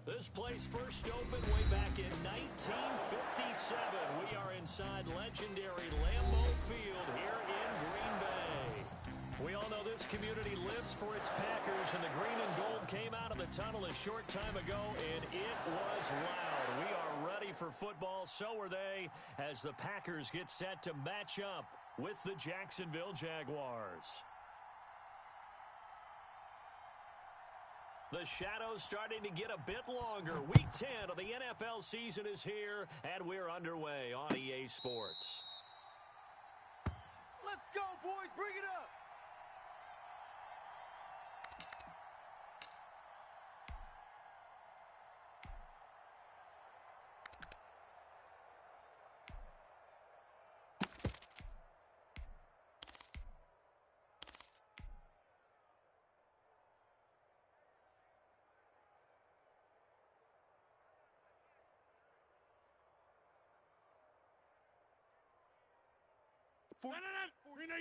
This place first opened way back in 1957. We are inside legendary Lambeau Field here in Green Bay. We all know this community lives for its Packers, and the green and gold came out of the tunnel a short time ago, and it was loud. We are ready for football, so are they, as the Packers get set to match up with the Jacksonville Jaguars. The shadow's starting to get a bit longer. Week 10 of the NFL season is here, and we're underway on EA Sports. Let's go, boys. Bring it up. No, 18,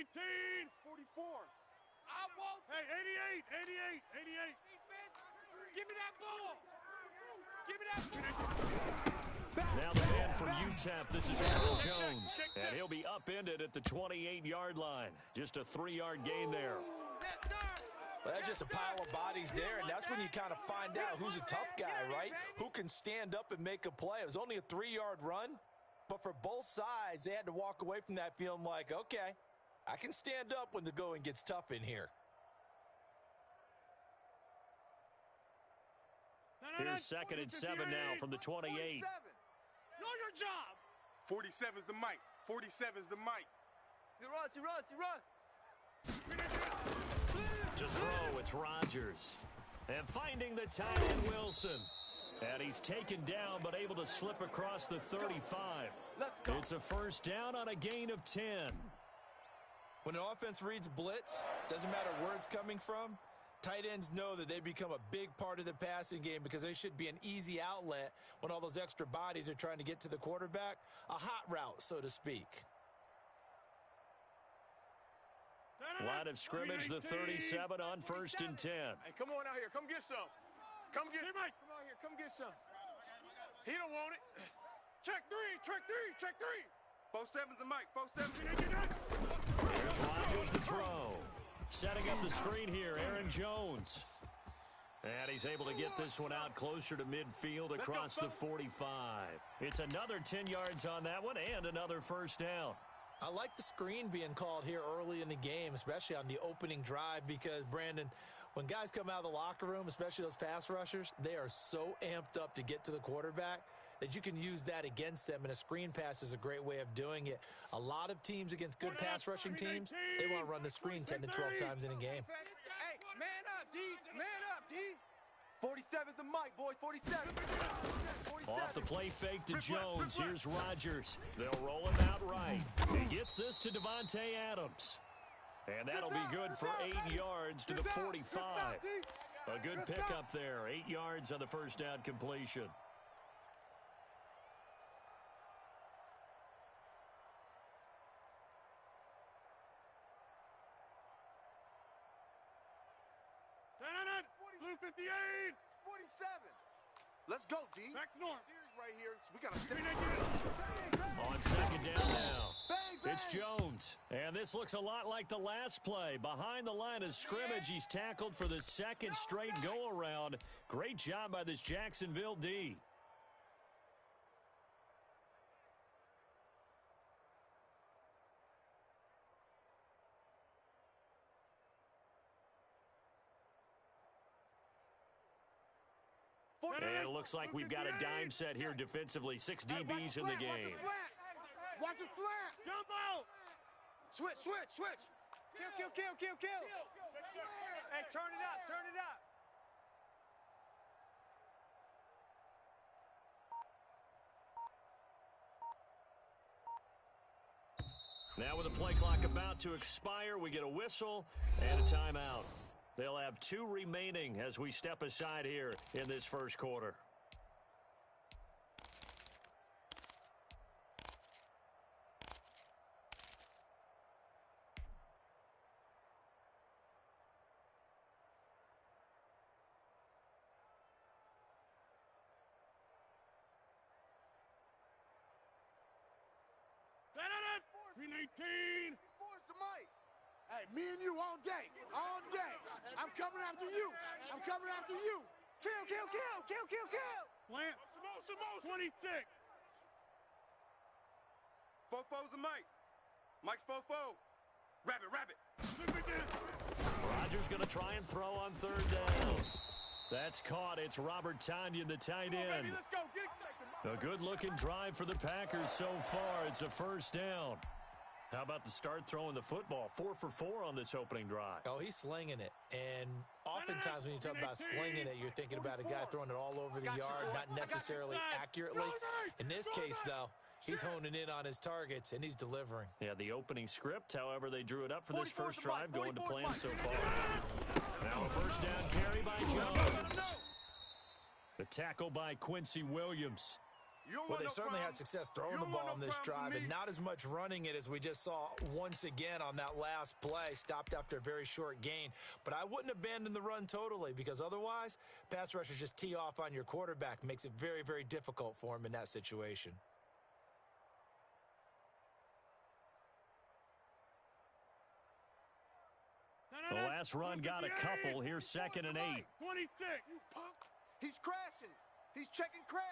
44. I won't. Hey, 88. Defense, give me that ball. Give me that ball. Now the man from UTEP, this is Aaron Jones, and he'll be upended at the 28-yard line. Just a 3-yard gain there. Well, that's just a pile of bodies there, and that's when you kind of find out who's a tough guy, right? Who can stand up and make a play. It was only a 3-yard run, but for both sides, they had to walk away from that feeling like, okay, I can stand up when the going gets tough in here. Here's 2nd and 7 now from the 28. Know your job. 47's the mic. 47's the mic. He runs. To throw, it's Rodgers. And finding the tight end, Wilson. And he's taken down, but able to slip across the 35. It's a first down on a gain of 10. When an offense reads blitz, doesn't matter where it's coming from, tight ends know that they become a big part of the passing game because they should be an easy outlet when all those extra bodies are trying to get to the quarterback. A hot route, so to speak. Line of scrimmage, the 37 on 1st and 10. Hey, come on out here. Come get some. Come get some. Come out here. Come get some. He don't want it. Check three. 47's the mic. 47's. Here's Rodgers to throw. Setting up the screen here, Aaron Jones. And he's able to get this one out closer to midfield across the 45. It's another 10 yards on that one and another first down. I like the screen being called here early in the game, especially on the opening drive, because, Brandon, when guys come out of the locker room, especially those pass rushers, they are so amped up to get to the quarterback that you can use that against them, and a screen pass is a great way of doing it. A lot of teams against good pass rushing teams, they want to run the screen 10 to 12 times in a game. Hey, man up, D. Man up, D. 47's the mic, boys. 47. Off the play fake to Jones. Here's Rodgers. They'll roll him out right. He gets this to Devontae Adams. And that'll be good for 8 yards to the 45. A good pickup there. 8 yards on the first down completion. Blue 58. 47. Let's go, D. Back north. Right here. We got to On 2nd down now. It's Jones. And this looks a lot like the last play. Behind the line of scrimmage, he's tackled for the 2nd straight go-around. Great job by this Jacksonville D. And it looks like we've got a dime set here defensively. 6 DBs in the game. Watch his flat. Jump out. Switch. Kill. Hey, turn it up. Now with the play clock about to expire, we get a whistle and a timeout. They'll have 2 remaining as we step aside here in this first quarter. 319. Force the mic. Hey, me and you all day. All day. I'm coming after you. I'm coming after you. Kill, kill, kill, kill, kill, kill. Plant. 26. Fofo's the mic. Mike's fofo. Rabbit, rabbit. Rodgers going to try and throw on third down. That's caught. It's Robert Tonyan, the tight end. Let's go. Get it. A good-looking drive for the Packers so far. It's a first down. How about the start throwing the football? 4 for 4 on this opening drive. Oh, he's slinging it. And oftentimes when you talk about slinging it, you're thinking about a guy throwing it all over the yard, not necessarily accurately. In this case, though, he's honing in on his targets, and he's delivering. Yeah, the opening script, however, they drew it up for this first drive, going to plan so far. Now a first down carry by Jones. The tackle by Quincy Williams. Well, they certainly had success throwing the ball on this drive, and not as much running it as we just saw once again on that last play. Stopped after a very short gain. But I wouldn't abandon the run totally, because otherwise, pass rushers just tee off on your quarterback. Makes it very, very difficult for him in that situation. The last run got a couple. Here's 2nd and 8. 26. You punk. He's crashing. He's checking crash.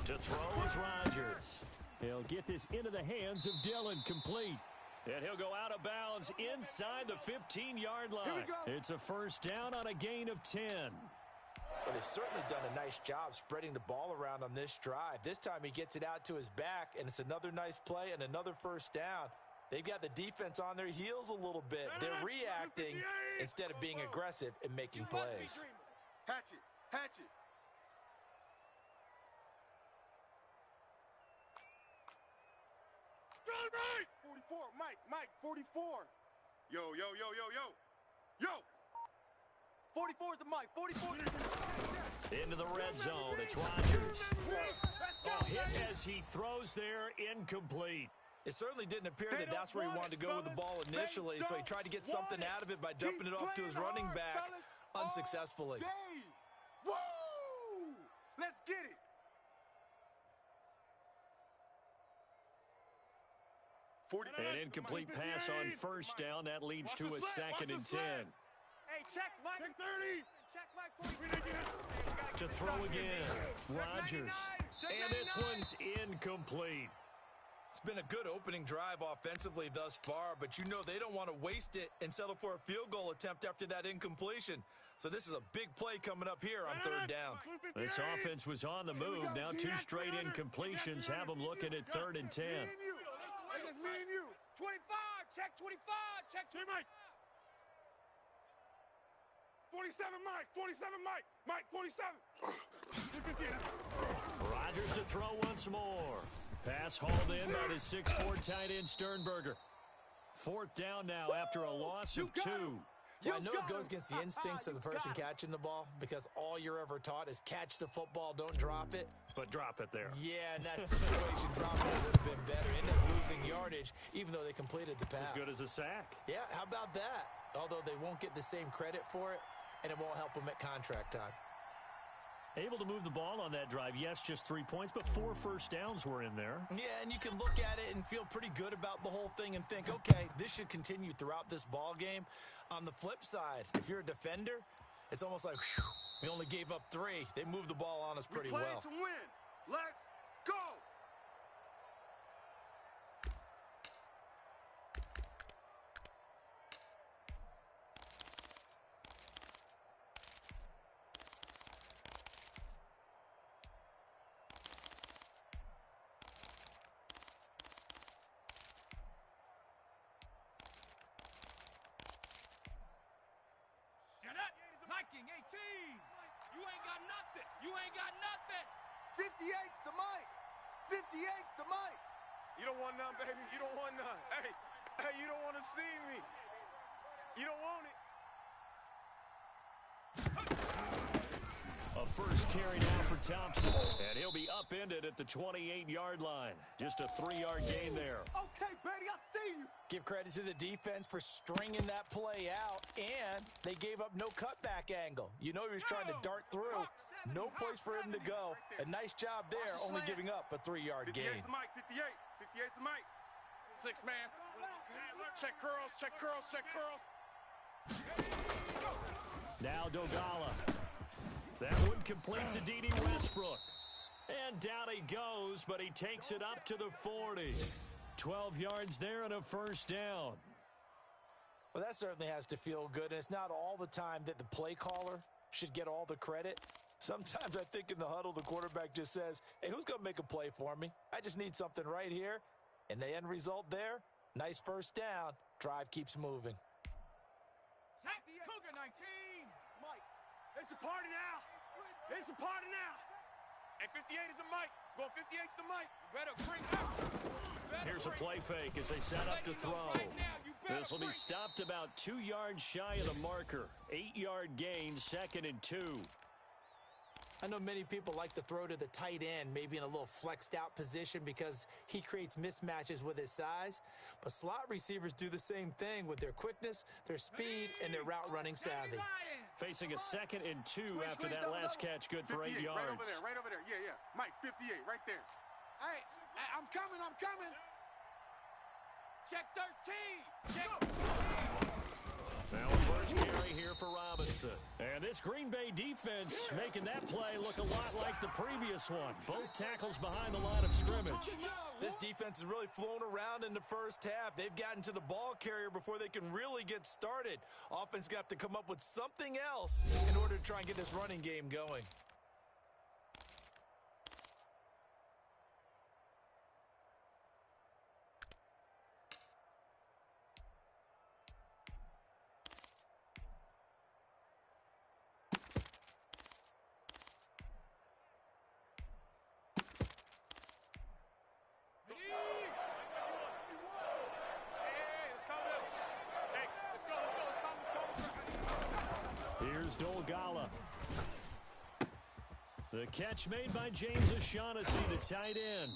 To throw is Rodgers. He'll get this into the hands of Dillon, complete. And he'll go out of bounds inside the 15-yard line. It's a first down on a gain of 10. Well, they've certainly done a nice job spreading the ball around on this drive. This time he gets it out to his back, and it's another nice play and another first down. They've got the defense on their heels a little bit. They're reacting instead of being aggressive and making plays. Hatchet, hatchet. Right. 44, Mike, 44. Yo. 44 is the mic, 44. Into the red zone, it's Rodgers. Oh, hit as he throws there, incomplete. It certainly didn't appear that that's where he wanted to go with the ball initially, so he tried to get something out of it by dumping it off to his running back unsuccessfully. Woo! Let's get it. An incomplete pass on first down. That leads to a 2nd and 10. Hey, check, Mike. Check 30. Check, Mike. To throw again, Rodgers. And this one's incomplete. It's been a good opening drive offensively thus far, but you know they don't want to waste it and settle for a field goal attempt after that incompletion. So this is a big play coming up here on third down. This offense was on the move. Now 2 straight incompletions have them looking at 3rd and 10. It's just me and you. 25. Check 25. Check 2, Mike. 47, Mike. 47, Mike. Mike, 47. Rodgers to throw once more. Pass hauled in by the 6'4" tight end Sternberger. 4th down now after a loss of 2. Well, I know it goes against the instincts of the person catching the ball, because all you're ever taught is catch the football, don't drop it. But drop it there. Yeah, in that situation, dropping it would have been better. Ended up losing yardage, even though they completed the pass. As good as a sack. Yeah, how about that? Although they won't get the same credit for it, and it won't help them at contract time. Able to move the ball on that drive. Yes, just 3 points, but 4 first downs were in there. Yeah, and you can look at it and feel pretty good about the whole thing and think, okay, this should continue throughout this ball game. On the flip side, if you're a defender, it's almost like, whew, we only gave up 3. They moved the ball on us pretty well. To win. Let's go. Hiking 18. You ain't got nothing. You ain't got nothing. 58's the mic. 58's the mic. You don't want none, baby. You don't want none. Hey, you don't want to see me. You don't want it. A first carry now for Thompson, and he'll be upended at the 28-yard line. Just a 3-yard gain there. Okay, Betty, I see you. Give credit to the defense for stringing that play out, and they gave up no cutback angle. You know he was trying to dart through, No place for him to go. A nice job there, only giving up a 3-yard gain. 58's the mic, 58. 58's the mic. 6 man. Check curls, check curls, check curls. Now Dogala. That would complete to D.D. Westbrook. And down he goes, but he takes it up to the 40. 12 yards there and a first down. Well, that certainly has to feel good, and it's not all the time that the play caller should get all the credit. Sometimes I think in the huddle, the quarterback just says, hey, who's going to make a play for me? I just need something right here. And the end result there, nice first down. Drive keeps moving. Cougar 19. Mike, it's a party now. It's a party now. And 58 is the mic. Going 58's the mic. You better bring up. Here's a play fake as they set up to throw. This will be stopped about 2 yards shy of the marker. 8-yard gain, 2nd and 2. I know many people like to throw to the tight end, maybe in a little flexed out position because he creates mismatches with his size. But slot receivers do the same thing with their quickness, their speed, and their route running savvy. Facing a 2nd and 2 after that last catch, good for 8 yards. Right over there. Yeah. Mike, 58, right there. Hey, I'm coming. Check 13. Check. Now a first carry here for Robinson. And this Green Bay defense making that play look a lot like the previous one. Both tackles behind the line of scrimmage. This defense has really flown around in the first half. They've gotten to the ball carrier before they can really get started. Offense going to have to come up with something else in order to try and get this running game going. Here's Dolgala. The catch made by James O'Shaughnessy, the tight end.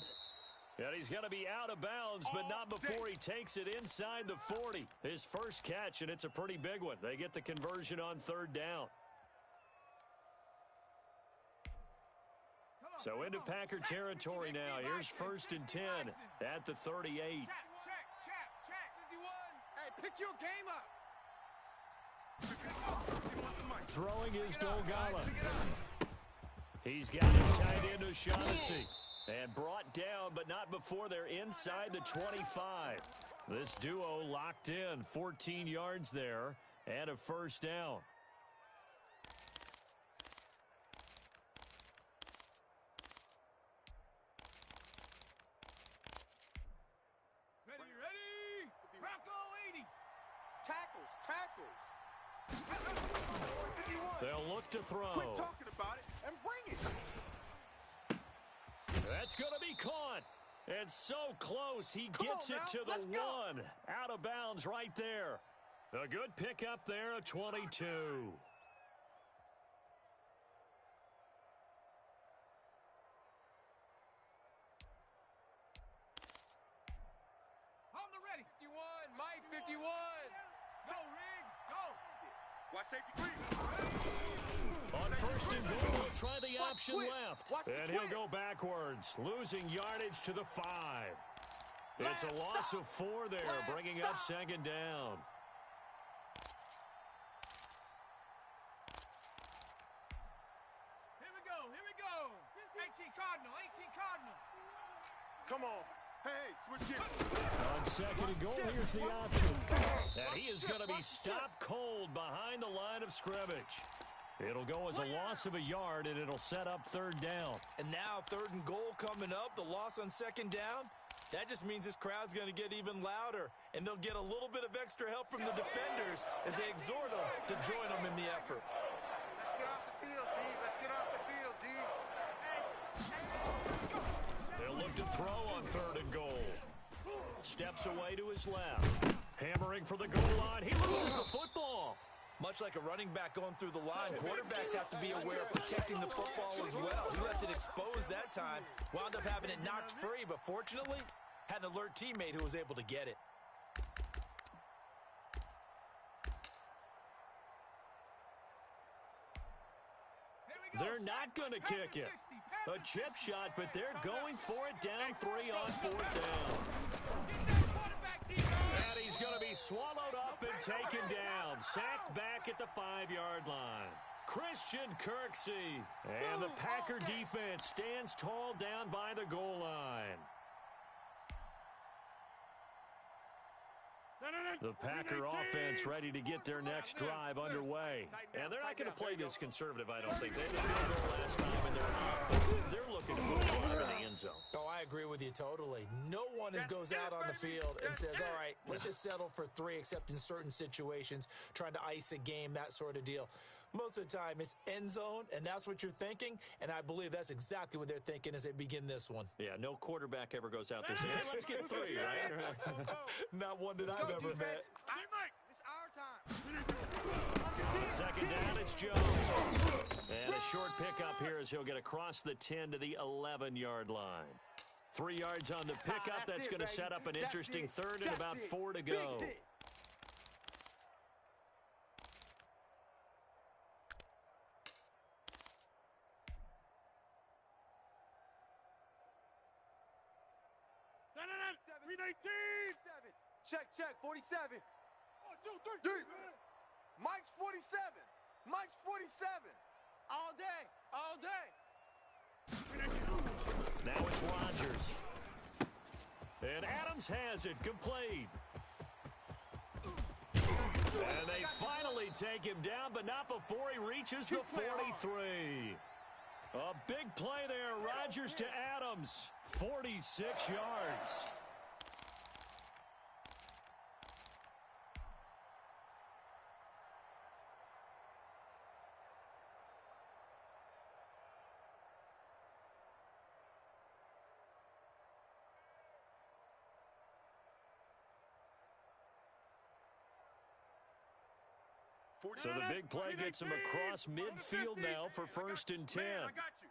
And he's going to be out of bounds, but not before he takes it inside the 40. His first catch, and it's a pretty big one. They get the conversion on 3rd down. So into Packer territory now. Here's 1st and 10 at the 38. Check. 51. Hey, pick your game up. Throwing is Dolgala. He's got his tight end O'Shaughnessy. And brought down, but not before they're inside the 25. This duo locked in. 14 yards there and a first down. Ready? Rocco 80. Tackles. They'll look to throw. Quit talking about it and bring it. That's going to be caught. And so close, he gets it to the 1. Out of bounds right there. A good pickup there, a 22. On the ready. 51. Mike, 51. Go, Rig. Go. Watch safety green. On 1st and goal, he'll try the option left. And he'll go backwards, losing yardage to the 5. It's a loss of 4 there, bringing up 2nd down. Here we go. 18 Cardinal. Come on. Hey, switch gears. On 2nd and goal, here's the option. And he is going to be stopped cold behind the line of scrimmage. It'll go as a loss of a yard, and it'll set up 3rd down. And now 3rd and goal coming up, the loss on 2nd down. That just means this crowd's going to get even louder, and they'll get a little bit of extra help from the defenders as they exhort them to join them in the effort. Let's get off the field, D. Let's get off the field, D. They'll look to throw on 3rd and goal. Steps away to his left. Hammering for the goal line. He loses the football. Much like a running back going through the line, quarterbacks have to be aware of protecting the football as well. He left it exposed that time, wound up having it knocked free, but fortunately, had an alert teammate who was able to get it. They're not going to kick it. A chip shot, but they're going for it down 3 on 4th down. And he's going to be swallowed up and taken down. Sacked back at the 5-yard line. Christian Kirksey. And the Packer defense stands tall down by the goal line. The Packer offense ready to get their next drive underway. And they're not going to play this conservative, I don't think. They had a field goal last time, and they're looking to move into the end zone. Oh, I agree with you totally. No one goes out on the field and says, all right, let's just settle for 3, except in certain situations, trying to ice a game, that sort of deal. Most of the time, it's end zone, and that's what you're thinking, and I believe that's exactly what they're thinking as they begin this one. Yeah, no quarterback ever goes out there saying, hey, let's get 3, right? Not one that I've ever met. It's our time. On second down, it's Jones. And a short pickup here as he'll get across the 10 to the 11-yard line. 3 yards on the pickup. That's going to set up an interesting third and about 4 to go. Check, 47. 1, 2, 3. Mike's 47. Mike's 47. All day. Now it's Rodgers. And Adams has it complete. And they finally take him down, but not before he reaches the 43. A big play there. Rodgers to Adams. 46 yards. So the big play gets him across midfield now for 1st and 10. Man, I got you.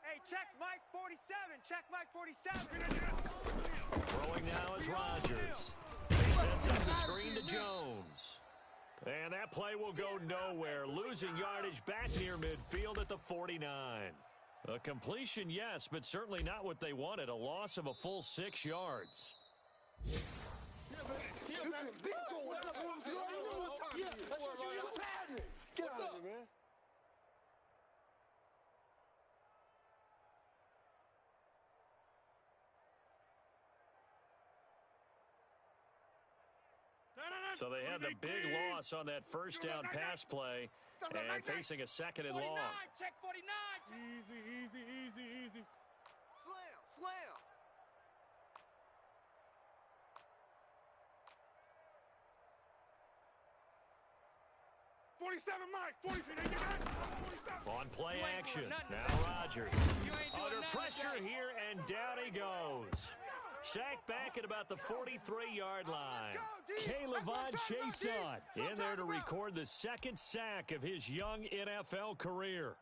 Hey, check Mike 47. Check Mike 47. Throwing now is Rodgers. He sets up the screen to Jones. And that play will go nowhere. Losing yardage back near midfield at the 49. A completion, yes, but certainly not what they wanted. A loss of a full 6 yards. Get out of here, man. So they had the big loss on that first down pass play and facing a 2nd and long. Check 49. Easy. Slam. 47, Mike. 47. On play action. Now Rodgers. Under pressure here, and down he goes. Sacked back at about the 43-yard line. K'Lavon Chaisson in there to record the 2nd sack of his young NFL career.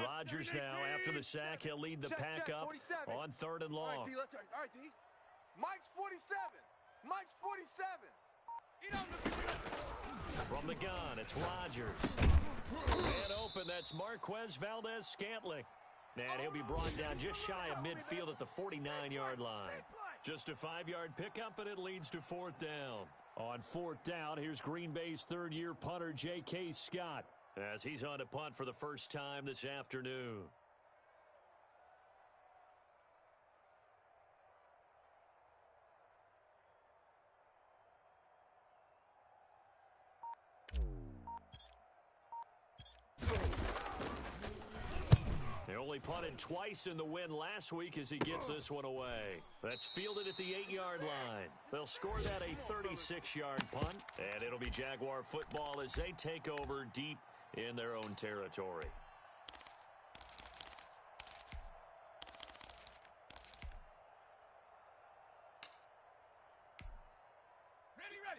Rodgers now, after the sack, he'll lead the pack up on 3rd and long. All right, D. Mike's 47. Mike's 47. From the gun, it's Rodgers. And open, that's Marquez Valdez-Scantling. And he'll be brought down just shy of midfield at the 49-yard line. Just a 5-yard pickup, and it leads to 4th down. On 4th down, here's Green Bay's 3rd-year punter, J.K. Scott, as he's on to punt for the first time this afternoon. He only punted twice in the win last week as he gets this one away. That's fielded at the 8-yard line. They'll score that a 36-yard punt, and it'll be Jaguar football as they take over deep in their own territory.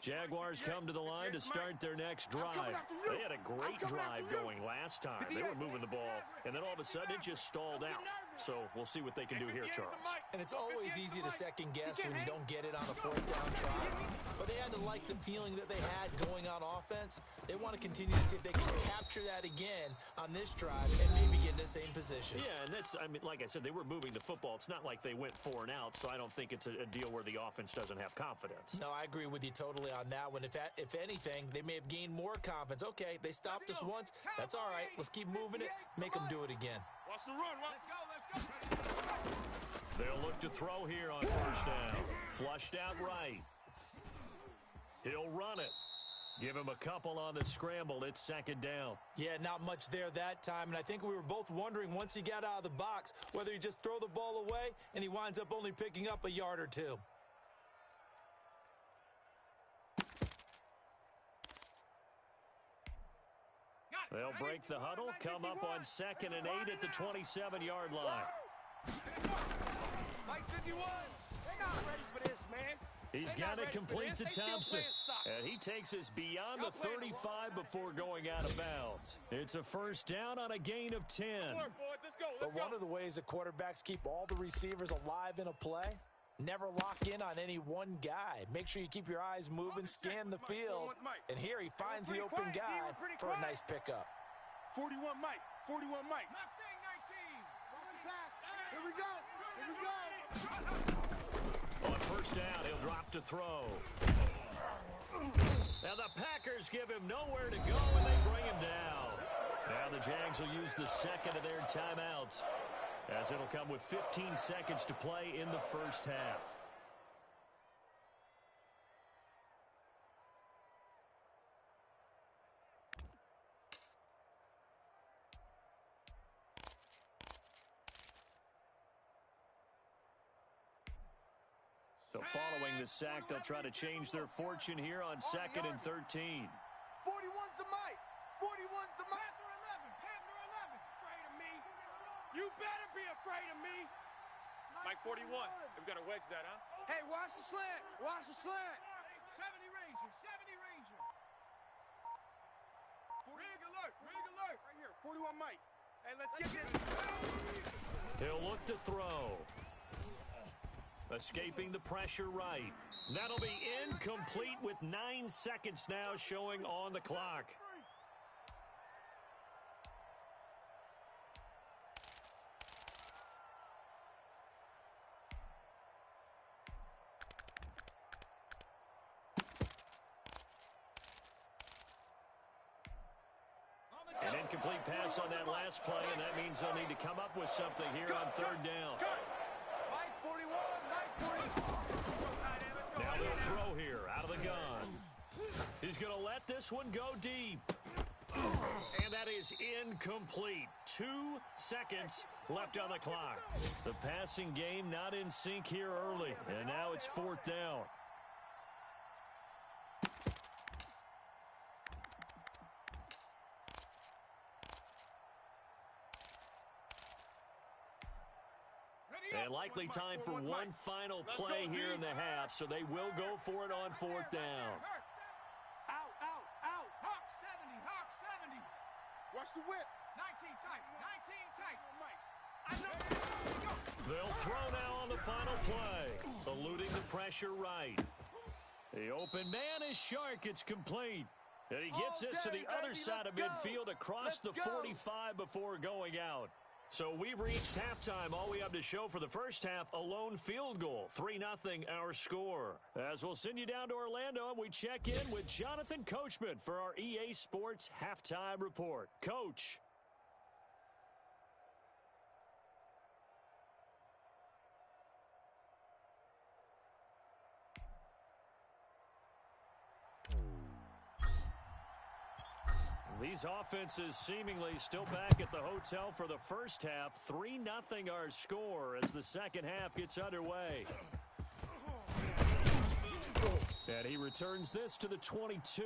Jaguars come to the line to start their next drive. They had a great drive going last time. They were moving the ball, and then all of a sudden it just stalled out. So we'll see what they can do here, Charles. And it's always easy to second guess when you don't get it on a fourth down try. But they had to like the feeling that they had going on offense. They want to continue to see if they can capture that again on this drive and maybe get in the same position. Yeah, and that's, I mean, like I said, they were moving the football. It's not like they went 4 and out, so I don't think it's a deal where the offense doesn't have confidence. No, I agree with you totally on that one. If anything, they may have gained more confidence. Okay, they stopped us once. That's all right. Let's keep moving it. Make them do it again. Watch the run. Let's go. They'll look to throw here on first down. Flushed out right. He'll run it. Give him a couple on the scramble. It's second down. Yeah, not much there that time. And I think we were both wondering once he got out of the box whether he just throw the ball away and he winds up only picking up a yard or two. They'll break the huddle, come up on 2nd and 8 at the 27-yard line. Mike 51. They're not ready for this, man. He's got it complete to Thompson. And he takes us beyond the 35 before going out of bounds. It's a first down on a gain of 10. But one of the ways the quarterbacks keep all the receivers alive in a play, never lock in on any one guy. Make sure you keep your eyes moving, scan the field. And here he finds the open guy for a nice pickup. 41 Mike. 41 Mike. Mustang 19. Watch the pass. Here we go. Here we go. On first down, he'll drop to throw. Now the Packers give him nowhere to go, and they bring him down. Now the Jags will use the second of their timeouts, as it'll come with 15 seconds to play in the first half. So following the sack, they'll try to change their fortune here on 2nd and 13. 41's the Mike. 41's the Mike. Panther 11. Afraid of me. You better be afraid of me. Mike 41. We've got to wedge that, huh? Hey, watch the slant. Watch the slant. 70 Ranger. 70 Ranger. Rig alert. Rig alert. Right here. 41 Mike. Hey, let's get this. He'll look to throw. Escaping the pressure right. That'll be incomplete with 9 seconds now showing on the clock. An incomplete pass on that last play, and that means they'll need to come up with something here on third down. Mike 41. Mike 40. Now they'll throw here out of the gun. He's going to let this one go deep. And that is incomplete. 2 seconds left on the clock. The passing game not in sync here early. And now it's fourth down. And likely time for one final play here in the half, so they will go for it on fourth down. Out. Hawk 70. Hawk 70. Watch the whip. 19 tight. 19 tight. They'll throw now on the final play. Eluding the pressure right. The open man is Shark. It's complete. And he gets this to the other side of midfield across the 45 before going out. So we've reached halftime. All we have to show for the first half, a lone field goal. 3-0 our score. As we'll send you down to Orlando, and we check in with Jonathan Coachman for our EA Sports Halftime Report. Coach. These offenses seemingly still back at the hotel for the first half. 3-0 our score as the second half gets underway. And he returns this to the 22.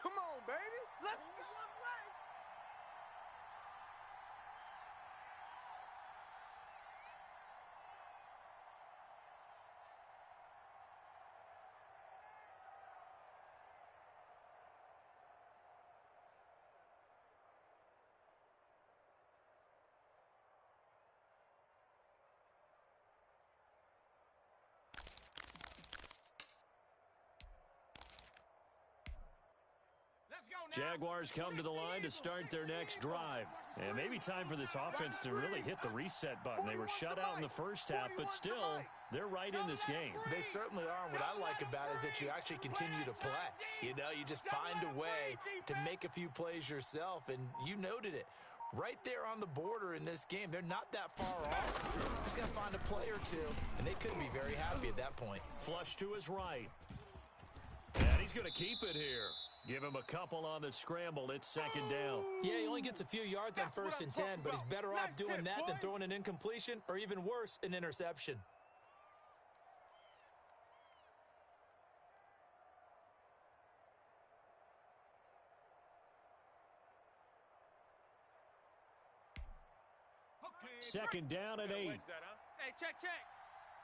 Come on, baby. Let's go. Jaguars come to the line to start their next drive. And maybe time for this offense to really hit the reset button. They were shut out in the first half, but still, they're right in this game. They certainly are. And what I like about it is that you actually continue to play. You know, you just find a way to make a few plays yourself, and you noted it. Right there on the border in this game. They're not that far off. Just got to find a play or two, and they could be very happy at that point. Flush to his right. And he's going to keep it here. Give him a couple on the scramble. It's second down. Yeah, he only gets a few yards on 1st and 10, but he's better off doing that than throwing an incompletion or even worse, an interception. Second down and 8. Hey, check.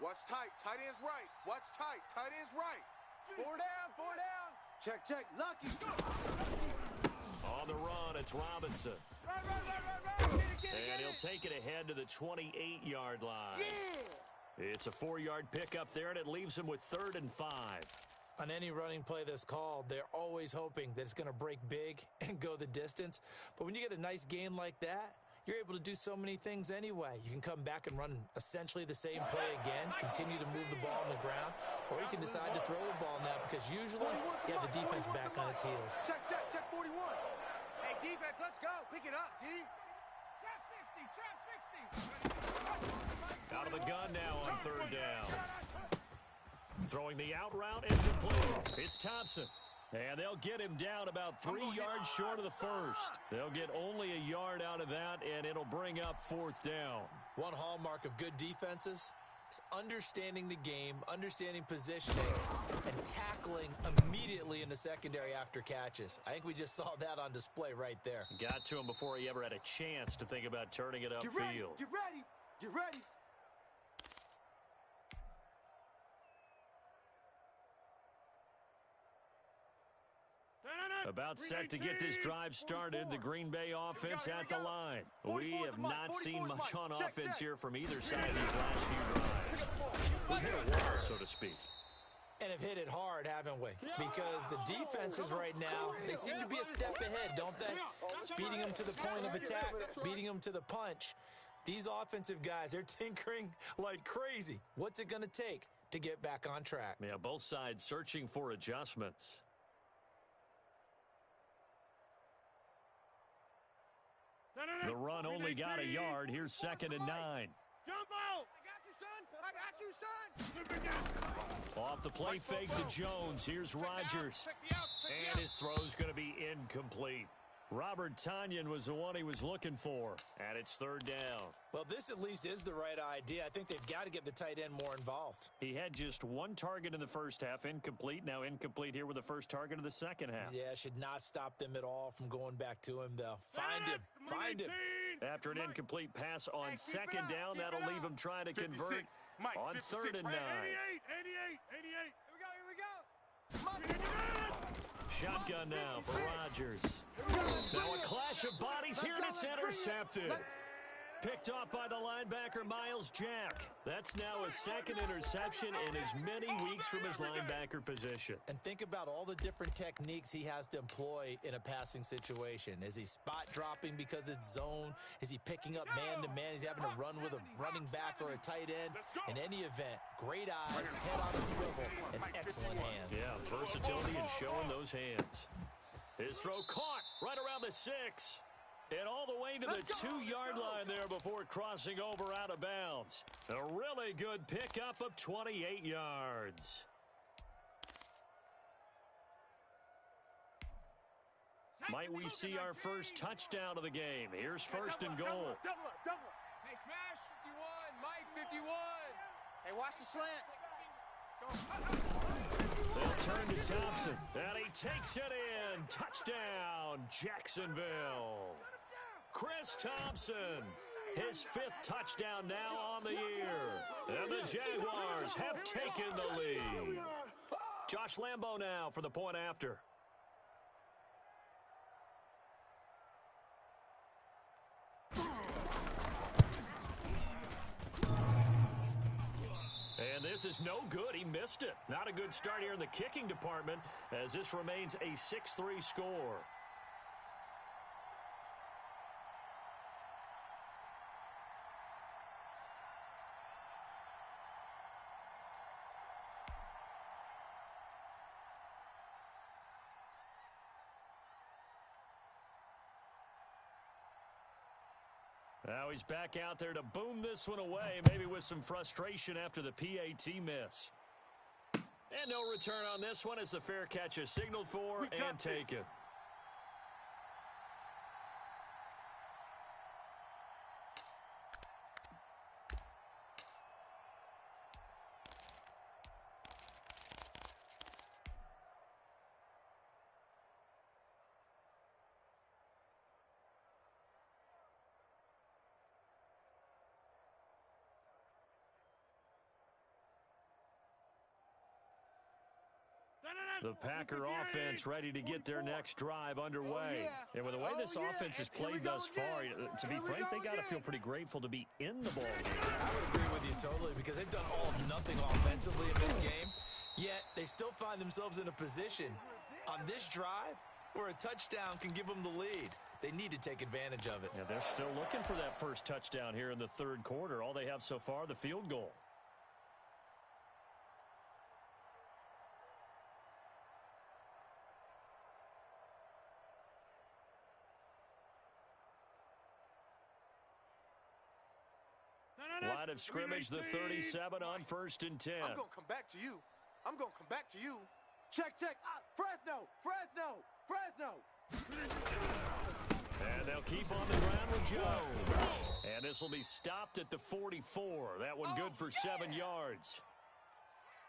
Watch tight. Tight end's right. Watch tight. Tight end's right. Four down. Check. Lucky. On the run, it's Robinson. And he'll take it ahead to the 28-yard line. Yeah. It's a 4-yard pickup there, and it leaves him with 3rd and 5. On any running play that's called, they're always hoping that it's going to break big and go the distance. But when you get a nice game like that, you're able to do so many things anyway. You can come back and run essentially the same play again, continue to move the ball on the ground, or you can decide to throw the ball now because usually you have the defense back on its heels. Check 41. Hey, defense, let's go. Pick it up, D. Trap 60. Out of the gun now on 3rd down. Throwing the out route incomplete. It's Thompson. And they'll get him down about 3 yards short of the first. They'll get only a yard out of that, and it'll bring up 4th down. One hallmark of good defenses is understanding the game, understanding positioning, and tackling immediately in the secondary after catches. I think we just saw that on display right there. Got to him before he ever had a chance to think about turning it upfield. Get ready. About set to get this drive started, the Green Bay offense at the line. We have not seen much on offense here from either side of these last few drives. We've hit a wall, so to speak. And have hit it hard, haven't we? Because the defenses right now, they seem to be a step ahead, don't they? Beating them to the point of attack, beating them to the punch. These offensive guys, they're tinkering like crazy. What's it going to take to get back on track? Yeah, both sides searching for adjustments. The run only got a yard. Here's 2nd and 9. Jump out. I got you, son. Off the play fake to Jones. Here's Rodgers. And his throw's going to be incomplete. Robert Tonyan was the one he was looking for. And it's 3rd down. Well, this at least is the right idea. I think they've got to get the tight end more involved. He had just 1 target in the first half, incomplete. Now incomplete here with the first target of the second half. Yeah, should not stop them at all from going back to him, though. Find him. After an incomplete pass on 2nd down, that'll leave him trying to convert on 3rd and 9. 88. Here we go. Shotgun now for Rodgers. Now a clash of bodies here, and it's intercepted. Picked off by the linebacker, Miles Jack. That's now a 2nd interception in as many weeks from his linebacker position. And think about all the different techniques he has to employ in a passing situation. Is he spot dropping because it's zone? Is he picking up man-to-man? Is he having to run with a running back or a tight end? In any event, great eyes, head on a swivel, and excellent hands. Yeah, versatility and showing those hands. His throw caught right around the 6. And all the way to the 2-yard line there before crossing over out of bounds. A really good pickup of 28 yards. Might we see our first touchdown of the game? Here's 1st and goal. Hey, smash. 51. Mike, 51. Hey, watch the slant. They'll turn to Thompson. And he takes it in. Touchdown, Jacksonville. Chris Thompson, his 5th touchdown now on the year. And the Jaguars have taken the lead. Josh Lambo now for the point after. And this is no good. He missed it. Not a good start here in the kicking department as this remains a 6-3 score. Now he's back out there to boom this one away, maybe with some frustration after the PAT miss. And no return on this one as the fair catch is signaled for and taken. The Packer offense ready to get their next drive underway. And with the way this offense has played thus far, to be frank, they got to feel pretty grateful to be in the ball game. I would agree with you totally because they've done all of nothing offensively in this game, yet they still find themselves in a position on this drive where a touchdown can give them the lead. They need to take advantage of it. Yeah, they're still looking for that first touchdown here in the third quarter. All they have so far, the field goal. Line of scrimmage, the 37 on 1st and 10. I'm going to come back to you. I'm going to come back to you. Check. Fresno. And they'll keep on the ground with Jones. And this will be stopped at the 44. That one good for 7 yards.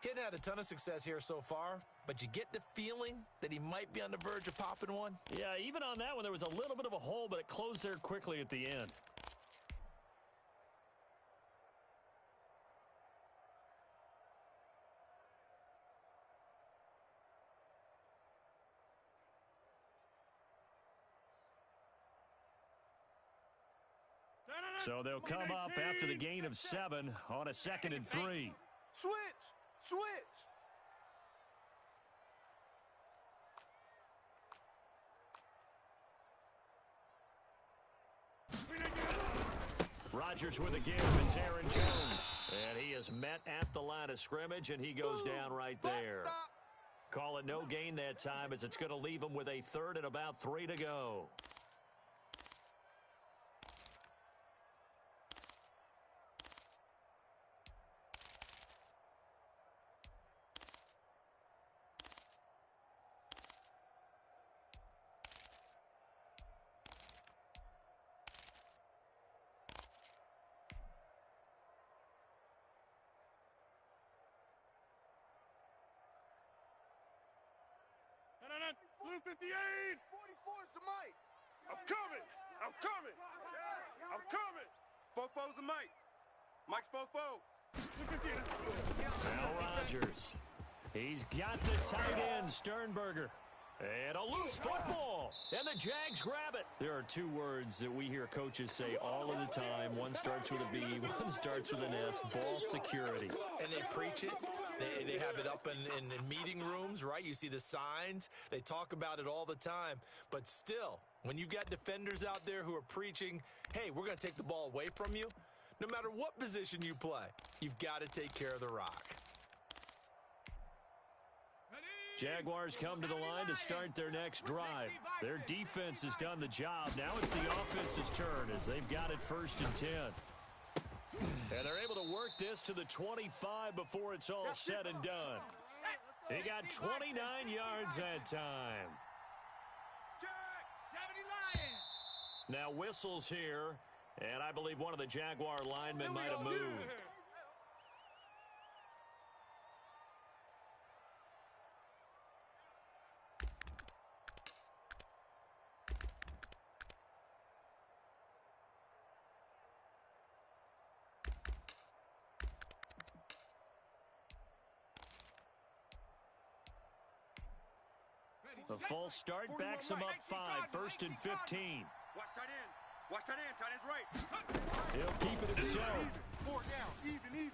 He hadn't had a ton of success here so far, but you get the feeling that he might be on the verge of popping one. Yeah, even on that one, there was a little bit of a hole, but it closed there quickly at the end. So they'll come up after the gain of 7 on a 2nd and 3. Switch. Rodgers with a give. It's Aaron Jones. And he is met at the line of scrimmage, and he goes down right there. Call it no gain that time as it's going to leave him with a 3rd and about 3 to go. Blue 58. 44's the mic. I'm coming. Fofo's the mic. Mike's Fofo. Now Rodgers. He's got the tight end, Sternberger. And a loose football. And the Jags grab it. There are 2 words that we hear coaches say all of the time. One starts with a B, one starts with an S. Ball security. And they preach it. They have it up in meeting rooms, right? You see the signs. They talk about it all the time. But still, when you've got defenders out there who are preaching, hey, we're going to take the ball away from you, no matter what position you play, you've got to take care of the rock. Jaguars come to the line to start their next drive. Their defense has done the job. Now it's the offense's turn as they've got it 1st and 10. And they're able to work this to the 25 before it's all said and done. He got 29 yards that time. Now whistles here, and I believe one of the Jaguar linemen might have moved. The full start backs him up 5, 1st and 15. Watch tight end, tight end's right. He'll keep it himself. 4 down, even.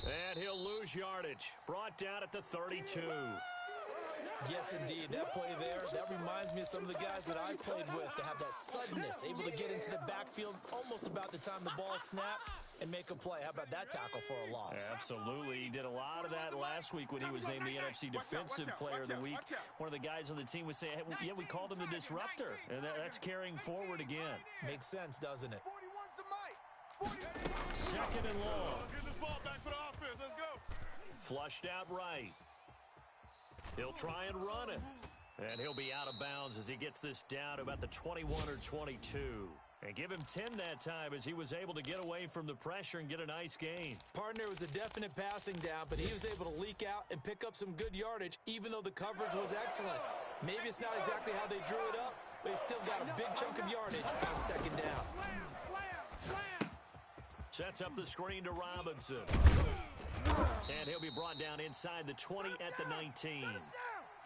And he'll lose yardage. Brought down at the 32. Yes, indeed. That play there, that reminds me of some of the guys that I played with to have that suddenness, able to get into the backfield almost about the time the ball snapped. and make a play. How about that tackle for a loss? Absolutely. He did a lot of that last week when he was named the NFC Defensive Player of the Week. One of the guys on the team was saying, hey, yeah, we called him the disruptor, and that's carrying forward again. Makes sense, doesn't it? 41's the mic. 2nd and long. Let's get this ball back for the offense. Let's go. Flushed out right. He'll try and run it. And he'll be out of bounds as he gets this down to about the 21 or 22. And give him 10 that time as he was able to get away from the pressure and get a nice gain. Partner was a definite passing down, but he was able to leak out and pick up some good yardage, even though the coverage was excellent. Maybe it's not exactly how they drew it up, but he still got a big chunk of yardage on 2nd down. Slam. Sets up the screen to Robinson. And he'll be brought down inside the 20 at the 19.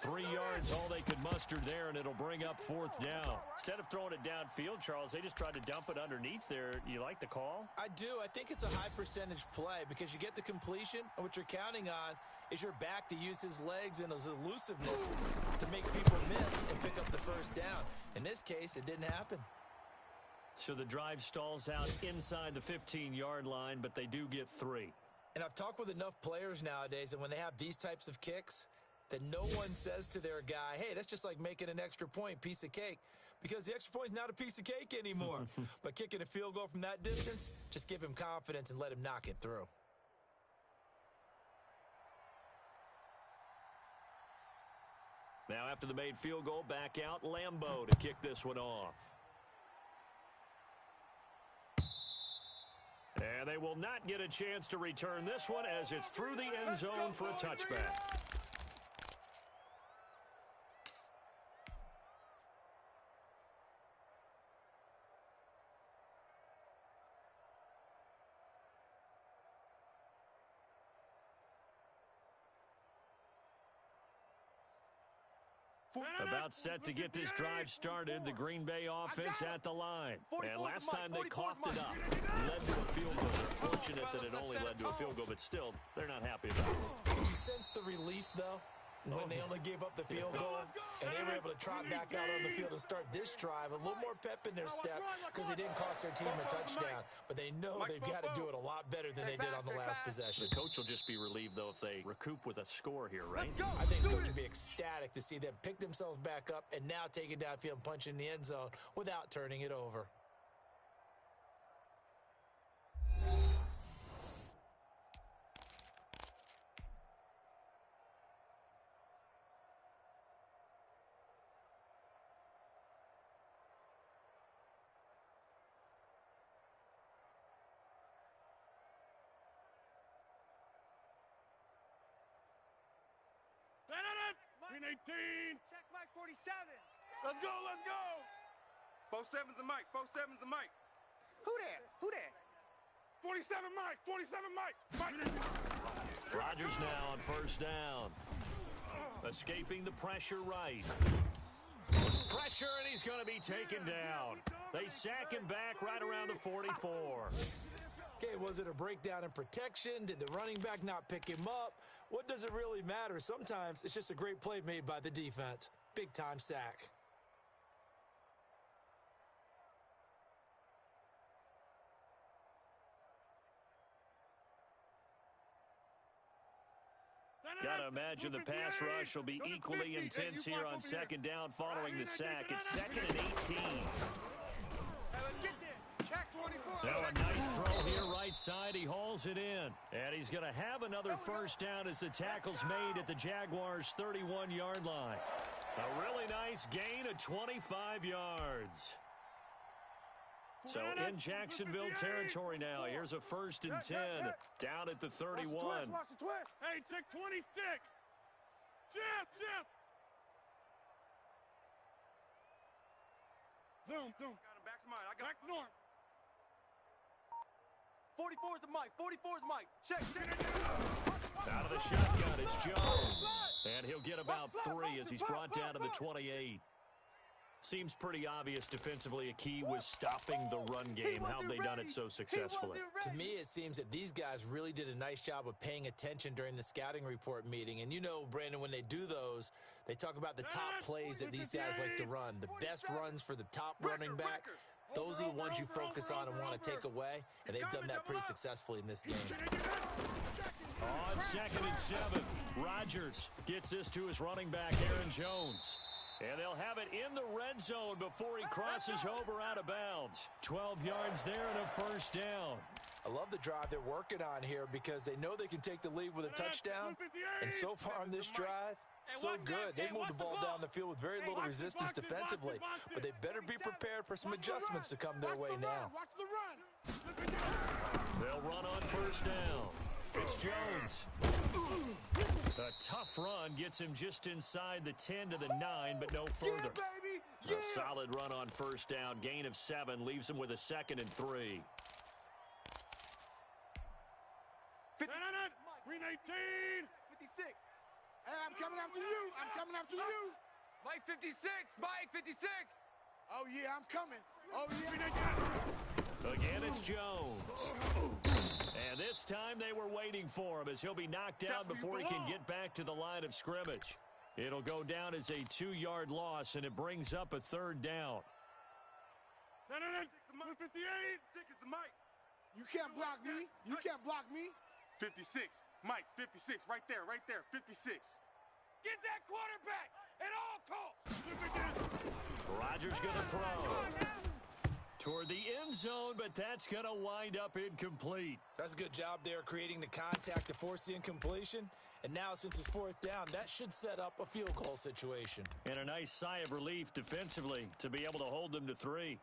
3 yards, all they could muster there, and it'll bring up 4th down. Instead of throwing it downfield, Charles, they just tried to dump it underneath there. You like the call? I do. I think it's a high percentage play because you get the completion, and what you're counting on is your back to use his legs and his elusiveness to make people miss and pick up the 1st down. In this case, it didn't happen. So the drive stalls out inside the 15-yard line, but they do get 3. And I've talked with enough players nowadays, and when they have these types of kicks, that no one says to their guy, hey, that's just like making an extra point, piece of cake, because the extra point is not a piece of cake anymore. But kicking a field goal from that distance, just give him confidence and let him knock it through. Now after the made field goal, back out Lambeau to kick this one off. And they will not get a chance to return this one as it's through the end zone for a touchback. About set to get this drive started, the Green Bay offense at the line. And last time they coughed it up, led to a field goal. They're fortunate that it only led to a field goal, but still, they're not happy about it. Did you sense the relief, though, when they only gave up the field goal and they were able to trot back out on the field and start this drive? A little more pep in their step because they didn't cost their team a touchdown. But they know they've got to do it a lot better than they did on the last possession. The coach will just be relieved, though, if they recoup with a score here, right? I think the coach would be ecstatic to see them pick themselves back up and now take it downfield and punch in the end zone without turning it over. Green 18. Check Mike 47. Let's go. 47's the mic. 47's the mic. Who that? 47 Mike. 47 Mike. Rodgers now on 1st down. Escaping the pressure right. Pressure, and he's going to be taken down. They sack him back right around the 44. Okay, was it a breakdown in protection? Did the running back not pick him up? What does it really matter? Sometimes it's just a great play made by the defense. Big-time sack. Gotta imagine the pass rush will be equally intense here on 2nd down following the sack. It's 2nd and 18. Check 24. Now a nice throw here right side. He hauls it in. And he's going to have another 1st down as the tackle's made at the Jaguars' 31-yard line. A really nice gain of 25 yards. So in Jacksonville territory now. Here's a 1st and 10 down at the 31. Watch the twist. Hey, check 26. Shift. Zoom. Got him. Back's mine. I got Back north. 44's the mic. 44's mic. Check. Out of the shotgun, it's Jones. And he'll get about 3 as he's brought down to the 28. Seems pretty obvious defensively a key was stopping the run game. How have they done it so successfully? To me, it seems that these guys really did a nice job of paying attention during the scouting report meeting. And you know, Brandon, when they do those, they talk about the top plays that these guys like to run. The best runs for the top running back. Those are the ones you focus on and want to take away, and they've done that pretty successfully in this game. On 2nd and 7, Rodgers gets this to his running back, Aaron Jones. And they'll have it in the red zone before he crosses over out of bounds. 12 yards there and a first down. I love the drive they're working on here because they know they can take the lead with a touchdown. And so far on this drive, so good. They moved the ball down the field with very little resistance defensively, but they better be prepared for some adjustments to come their way now. They'll run on first down. It's Jones. A tough run gets him just inside the 10 to the 9, but no further. A solid run on first down. Gain of 7 leaves him with a 2nd and 3. Green 18. 56. Hey, I'm coming after you. I'm coming after you. Mike 56. Mike 56. Oh, yeah, I'm coming. Oh, yeah. Again, it's Jones. And this time they were waiting for him as he'll be knocked down before he can get back to the line of scrimmage. It'll go down as a 2-yard loss, and it brings up a 3rd down. 58. You can't block me. You can't block me. 56. Mike, 56. Right there, 56. Get that quarterback at all costs. Rodgers going to throw toward the end zone, but that's going to wind up incomplete. That's a good job there creating the contact to force the incompletion. And now since it's 4th down, that should set up a field goal situation. And a nice sigh of relief defensively to be able to hold them to 3.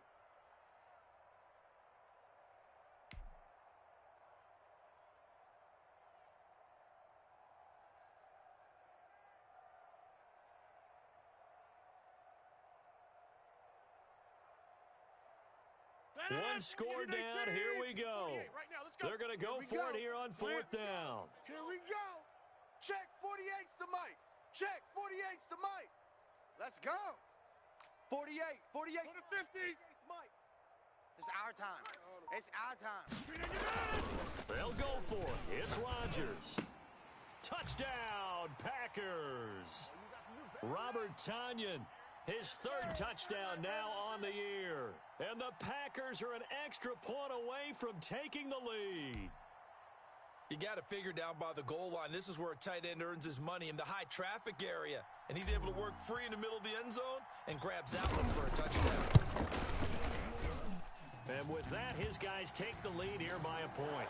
One score down. Here we go. They're going to go for it here on 4th down. Here we go. Check 48's to Mike. Check 48's to Mike. Let's go. 48. 48. 50. Mike. It's our time. It's our time. They'll go for it. It's Rodgers. Touchdown, Packers. Robert Tonyan. His 3rd touchdown now on the year. And the Packers are an extra point away from taking the lead. You got to figure down by the goal line. This is where a tight end earns his money in the high traffic area. And he's able to work free in the middle of the end zone and grabs that one for a touchdown. And with that, his guys take the lead here by a point.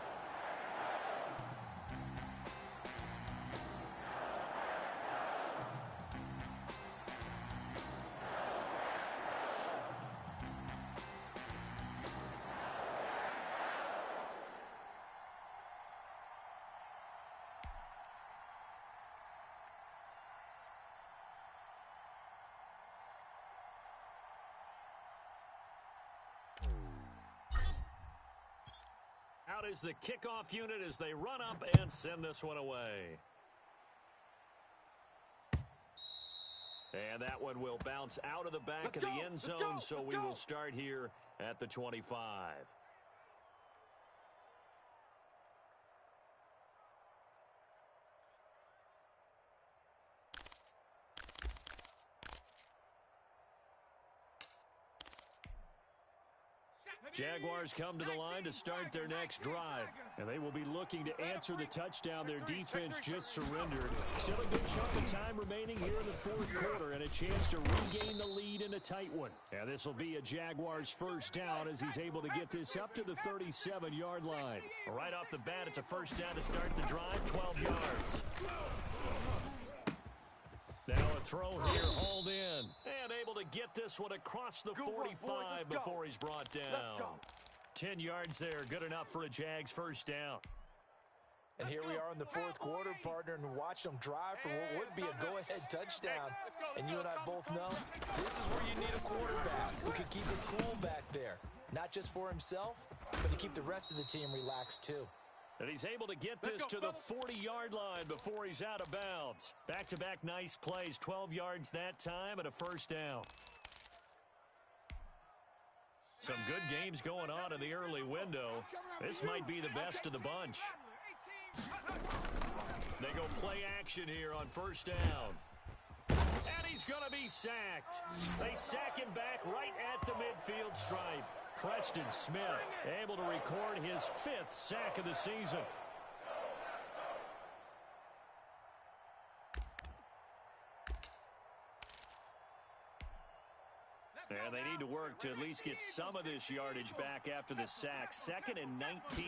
Out is the kickoff unit as they run up and send this one away. And that one will bounce out of the back of the end zone, so we will start here at the 25. Jaguars come to the line to start their next drive. And they will be looking to answer the touchdown their defense just surrendered. Still a good chunk of time remaining here in the 4th quarter and a chance to regain the lead in a tight one. And this will be a Jaguars 1st down as he's able to get this up to the 37-yard line. Right off the bat, it's a 1st down to start the drive, 12 yards. Now a throw here, hauled in, and able to get this one across the 45 before he's brought down. 10 yards there, good enough for a Jags 1st down. And here we are in the 4th quarter, partner, and watch them drive for what would be a go-ahead touchdown. And you and I both know this is where you need a quarterback who can keep his cool back there. Not just for himself, but to keep the rest of the team relaxed too. And he's able to get this to the 40-yard line before he's out of bounds. Back-to-back nice plays, 12 yards that time and a 1st down. Some good games going on in the early window. This might be the best of the bunch. They go play action here on 1st down. And he's going to be sacked. They sack him back right at the midfield stripe. Preston Smith able to record his 5th sack of the season. And they need to work to at least get some of this yardage back after the sack. 2nd and 19.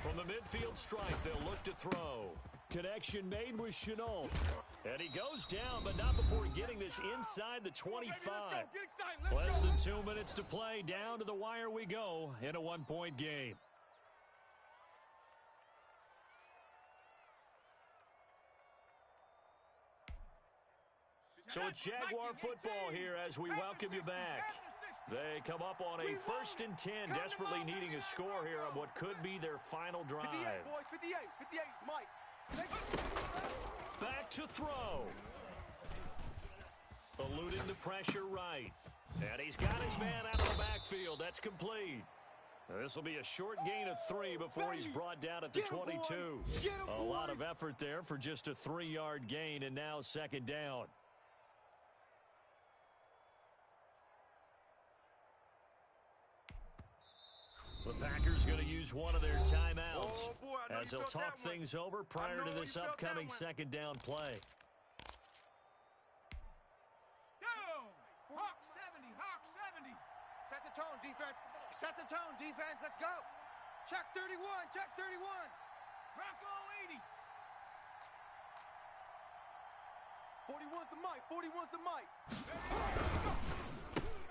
From the midfield stripe, they'll look to throw. Connection made with Chenault. And he goes down, but not before getting this inside the 25. Less than 2 minutes to play. Down to the wire we go in a 1-point game. So it's Jaguar football here as we welcome you back. They come up on a 1st and 10, desperately needing a score here on what could be their final drive. 58, boys, 58. 58, Mike. Back to throw. Eluding the pressure right. And he's got his man out of the backfield. That's complete. This will be a short gain of 3 before he's brought down at the 22. A lot of effort there for just a 3-yard gain, and now 2nd down. The Packers going to use one of their timeouts as they'll talk things over prior to this upcoming 2nd down play. Go! Hawk 70, Hawk 70. Set the tone, defense. Set the tone, defense. Let's go. Check 31, check 31. Rocco 80. 41's the mic, 41's the mic.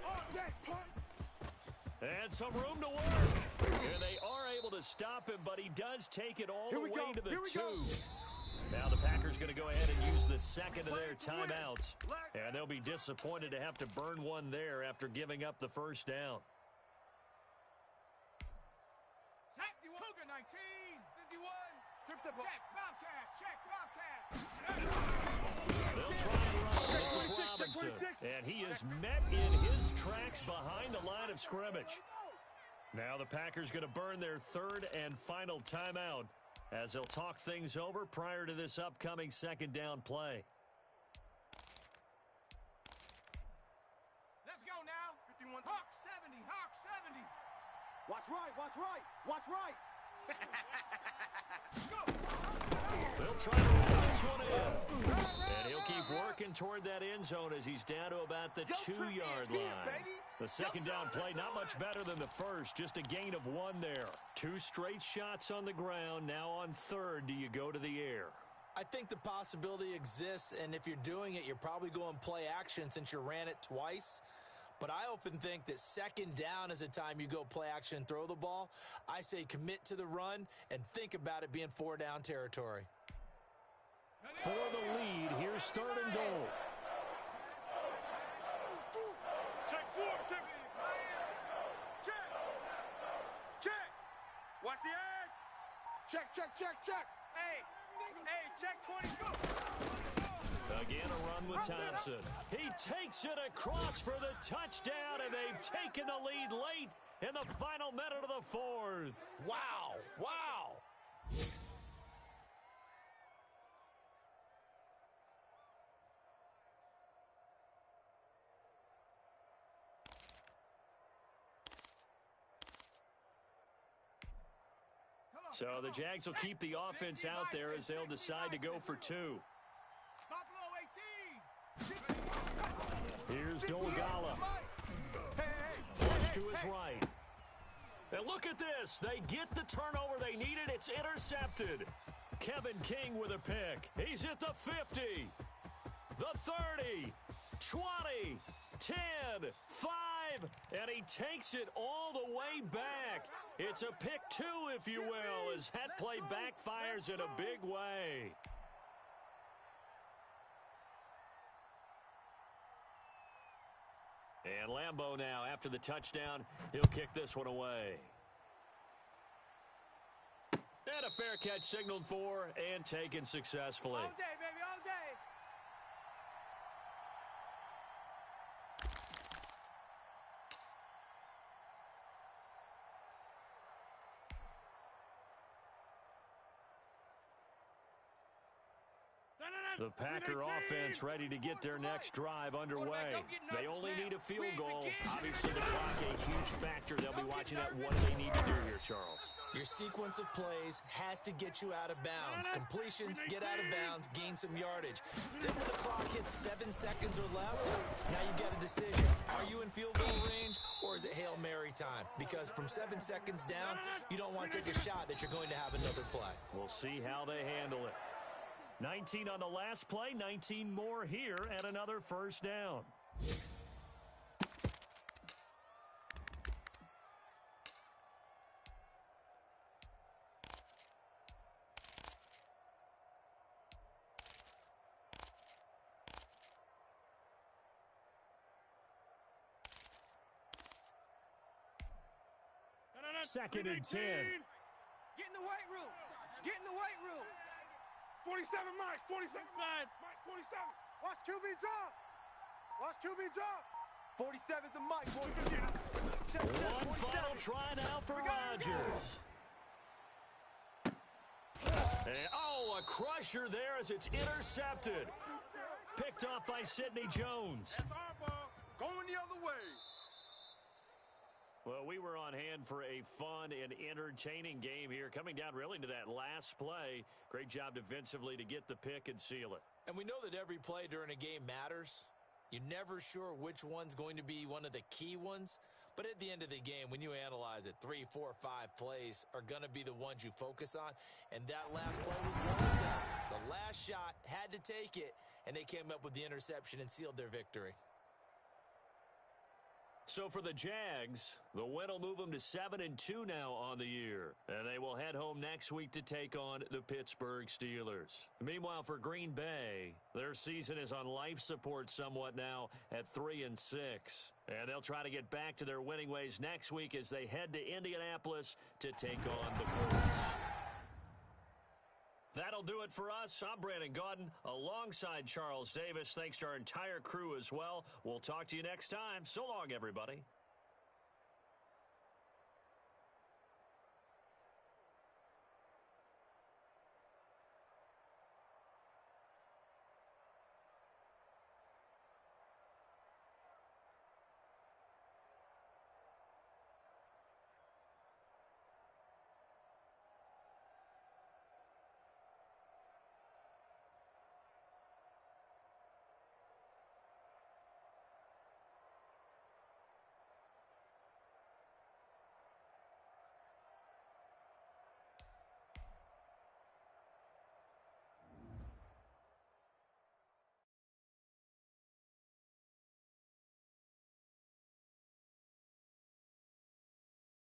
Oh, yeah, punt. And some room to work. And they are able to stop him, but he does take it all the way to the 2. Now the Packers going to go ahead and use the 2nd of their timeouts. And they'll be disappointed to have to burn one there after giving up the 1st down. Sack, Cougar 19, 51. Strip the ball. Check, Bobcat, check, Bobcat. They'll try and run. This is Robinson. And he is met in his tracks behind the line of scrimmage. Now the Packers going to burn their 3rd and final timeout as they'll talk things over prior to this upcoming 2nd down play. Let's go now. 51. Hawk 70, Hawk 70. Watch right, watch right, watch right. They'll try to run this one in. And he'll keep working toward that end zone as he's down to about the 2-yard line. The 2nd down play, not much better than the 1st, just a gain of 1 there. 2 straight shots on the ground. Now on 3rd, do you go to the air? I think the possibility exists, and if you're doing it, you're probably going play action since you ran it twice. But I often think that 2nd down is a time you go play action and throw the ball. I say commit to the run and think about it being 4-down territory. For the lead, here's 3rd and goal. Check 4, check. Check. Check. Watch the edge. Check, check, check, check. Hey, check 20, go. Again, a run with Thompson. He takes it across for the touchdown, and they've taken the lead late in the final minute of the 4th. Wow, wow. So the Jags will keep the offense out there as they'll decide to go for 2. Here's Dolgala. Flush to his right. And look at this. They get the turnover they needed. It's intercepted. Kevin King with a pick. He's at the 50. The 30. 20. 10. 5. And he takes it all the way back. It's a pick 2, if you will, as that play backfires in a big way. And Lambeau now, after the touchdown, he'll kick this one away. And a fair catch signaled for and taken successfully. All day, baby, all day. The Packer offense ready to get their next drive underway. They only need a field goal. Obviously, the clock a huge factor. They'll be watching that. What do they need to do here, Charles? Your sequence of plays has to get you out of bounds. Completions, get out of bounds, gain some yardage. Then when the clock hits 7 seconds or left, now you get a decision. Are you in field goal range or is it Hail Mary time? Because from 7 seconds down, you don't want to take a shot that you're going to have another play. We'll see how they handle it. 19 on the last play, 19 more here and another first down. Second and 10. Get in the weight room. Get in the weight room. 47, Mike. 47 side. Mike, 47. Watch QB drop. Watch QB drop. 47's the Mike. One final try now for Rodgers. And, oh, a crusher there as it's intercepted. Picked off by Sidney Jones. That's our ball. Going the other way. Well, we were on hand for a fun and entertaining game here, coming down really to that last play. Great job defensively to get the pick and seal it. And we know that every play during a game matters. You're never sure which one's going to be one of the key ones. But at the end of the game, when you analyze it, 3, 4, 5 plays are going to be the ones you focus on. And that last play was one of them. The last shot had to take it, and they came up with the interception and sealed their victory. So for the Jags, the win will move them to 7-2 now on the year. And they will head home next week to take on the Pittsburgh Steelers. Meanwhile, for Green Bay, their season is on life support somewhat now at 3-6. And they'll try to get back to their winning ways next week as they head to Indianapolis to take on the Colts. That'll do it for us. I'm Brandon Gaudin alongside Charles Davis. Thanks to our entire crew as well. We'll talk to you next time. So long, everybody.